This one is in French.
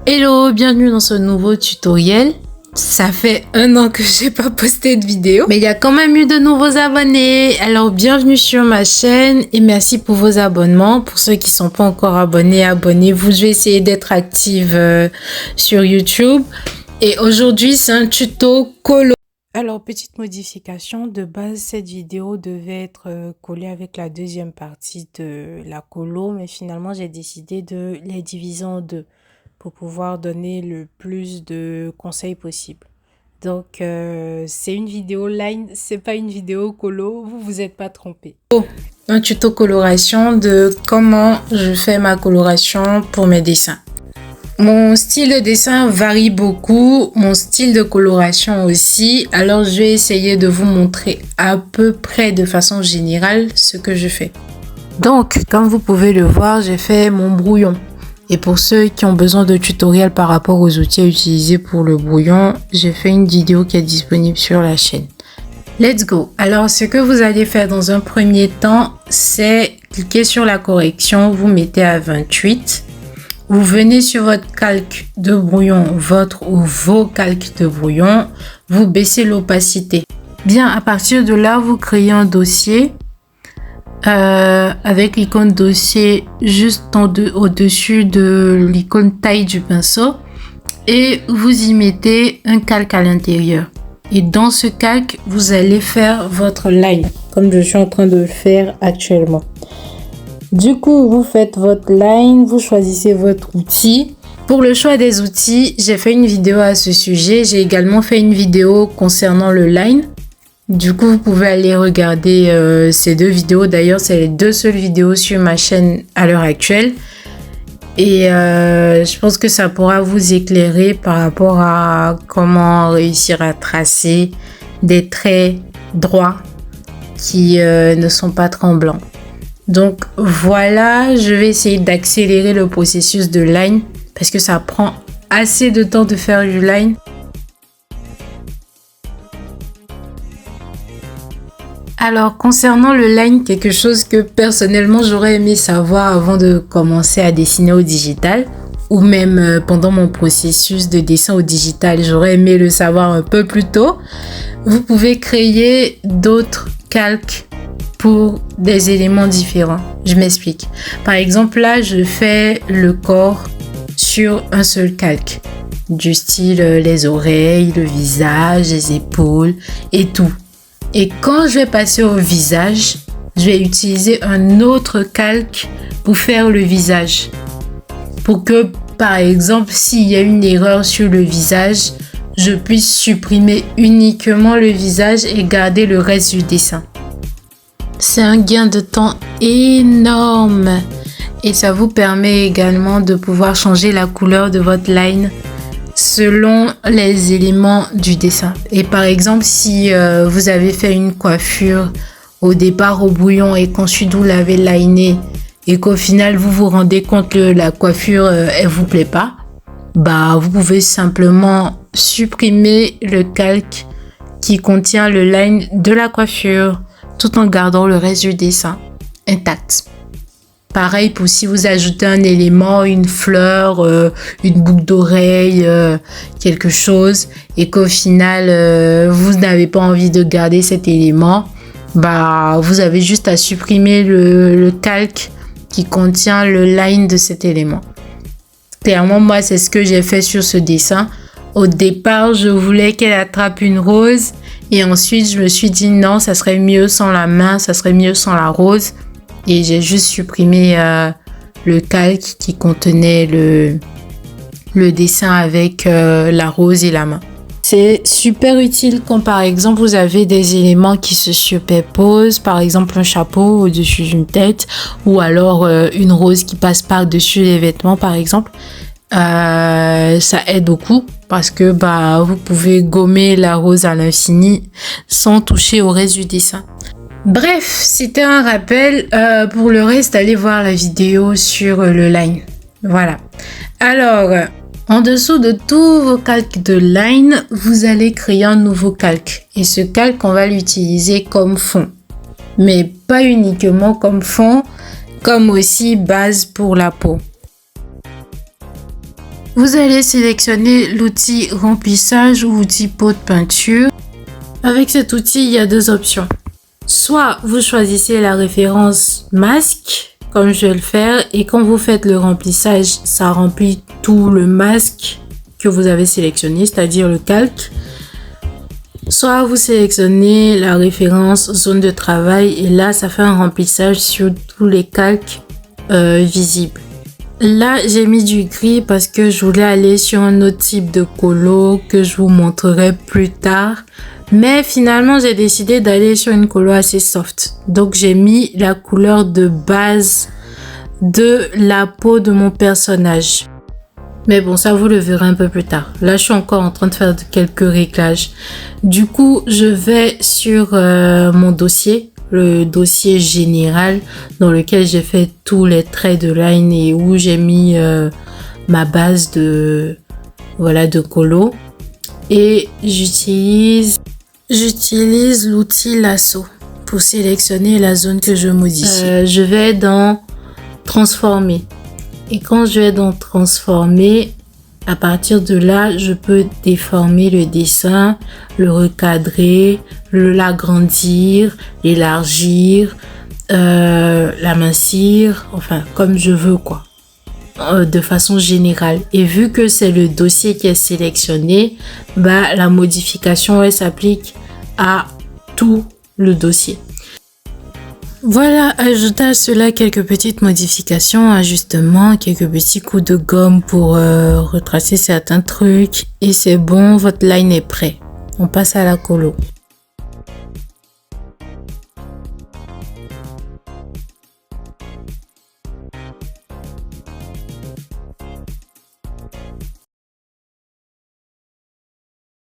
Hello, bienvenue dans ce nouveau tutoriel. Ça fait 1 an que j'ai pas posté de vidéo, mais il y a quand même eu de nouveaux abonnés. Alors bienvenue sur ma chaîne et merci pour vos abonnements. Pour ceux qui sont pas encore abonnés, abonnez-vous. Je vais essayer d'être active sur YouTube. Et aujourd'hui, c'est un tuto colo. Alors, petite modification, de base, cette vidéo devait être collée avec la deuxième partie de la colo, mais finalement, j'ai décidé de les diviser en deux pour pouvoir donner le plus de conseils possible. Donc, c'est une vidéo line, c'est pas une vidéo colo, vous vous êtes pas trompé. Un tuto coloration de comment je fais ma coloration pour mes dessins. Mon style de dessin varie beaucoup, mon style de coloration aussi, alors je vais essayer de vous montrer à peu près de façon générale ce que je fais. Donc, comme vous pouvez le voir, j'ai fait mon brouillon. Et pour ceux qui ont besoin de tutoriels par rapport aux outils à utiliser pour le brouillon, j'ai fait une vidéo qui est disponible sur la chaîne. Let's go! Alors, ce que vous allez faire dans un premier temps, c'est cliquer sur la correction, vous mettez à 28. Vous venez sur votre calque de brouillon, votre ou vos calques de brouillon, vous baissez l'opacité. Bien, à partir de là, vous créez un dossier avec l'icône dossier juste au-dessus de l'icône taille du pinceau et vous y mettez un calque à l'intérieur. Et dans ce calque, vous allez faire votre line, comme je suis en train de le faire actuellement. Du coup, vous faites votre line, vous choisissez votre outil. Pour le choix des outils, j'ai fait une vidéo à ce sujet. J'ai également fait une vidéo concernant le line. Du coup, vous pouvez aller regarder ces deux vidéos. D'ailleurs, c'est les deux seules vidéos sur ma chaîne à l'heure actuelle. Et je pense que ça pourra vous éclairer par rapport à comment réussir à tracer des traits droits qui ne sont pas tremblants. Donc voilà, je vais essayer d'accélérer le processus de line parce que ça prend assez de temps de faire du line. Alors concernant le line, quelque chose que personnellement j'aurais aimé savoir avant de commencer à dessiner au digital ou même pendant mon processus de dessin au digital, j'aurais aimé le savoir un peu plus tôt. Vous pouvez créer d'autres calques pour des éléments différents. Je m'explique. Par exemple, là, je fais le corps sur un seul calque. Du style les oreilles, le visage, les épaules et tout. Et quand je vais passer au visage, je vais utiliser un autre calque pour faire le visage. Pour que, par exemple, s'il y a une erreur sur le visage, je puisse supprimer uniquement le visage et garder le reste du dessin. C'est un gain de temps énorme et ça vous permet également de pouvoir changer la couleur de votre line selon les éléments du dessin. Et par exemple, si vous avez fait une coiffure au départ au brouillon et qu'ensuite vous l'avez liné et qu'au final vous vous rendez compte que la coiffure elle vous plaît pas, bah vous pouvez simplement supprimer le calque qui contient le line de la coiffure, tout en gardant le reste du dessin intact. Pareil pour si vous ajoutez un élément, une fleur, une boucle d'oreille, quelque chose, et qu'au final, vous n'avez pas envie de garder cet élément, bah, vous avez juste à supprimer le calque qui contient le line de cet élément. Clairement, moi, c'est ce que j'ai fait sur ce dessin. Au départ, je voulais qu'elle attrape une rose. Et ensuite, je me suis dit non, ça serait mieux sans la main, ça serait mieux sans la rose. Et j'ai juste supprimé le calque qui contenait le dessin avec la rose et la main. C'est super utile quand par exemple vous avez des éléments qui se superposent, par exemple un chapeau au-dessus d'une tête ou alors une rose qui passe par-dessus les vêtements par exemple. Ça aide beaucoup parce que bah, vous pouvez gommer la rose à l'infini sans toucher au reste du dessin. Bref, c'était un rappel. Pour le reste, allez voir la vidéo sur le line. Voilà. Alors, en dessous de tous vos calques de line, vous allez créer un nouveau calque. Et ce calque, on va l'utiliser comme fond. Mais pas uniquement comme fond, comme aussi base pour la peau. Vous allez sélectionner l'outil remplissage ou outil pot de peinture. Avec cet outil, il y a deux options. Soit vous choisissez la référence masque, comme je vais le faire, et quand vous faites le remplissage, ça remplit tout le masque que vous avez sélectionné, c'est-à-dire le calque. Soit vous sélectionnez la référence zone de travail et là, ça fait un remplissage sur tous les calques visibles. Là, j'ai mis du gris parce que je voulais aller sur un autre type de colo que je vous montrerai plus tard. Mais finalement, j'ai décidé d'aller sur une colo assez soft. Donc, j'ai mis la couleur de base de la peau de mon personnage. Mais bon, ça vous le verrez un peu plus tard. Là, je suis encore en train de faire quelques réglages. Du coup, je vais sur mon dossier, le dossier général dans lequel j'ai fait tous les traits de line et où j'ai mis ma base de colo. Et j'utilise l'outil lasso pour sélectionner la zone que je modifie. Je vais dans transformer. Et quand je vais dans transformer, à partir de là, je peux déformer le dessin, le recadrer, l'agrandir, l'élargir, l'amincir, enfin comme je veux quoi, de façon générale. Et vu que c'est le dossier qui est sélectionné, la modification elle s'applique à tout le dossier. Voilà, ajouter à cela quelques petites modifications, ajustements, quelques petits coups de gomme pour retracer certains trucs. Et c'est bon, votre line est prêt. On passe à la colo.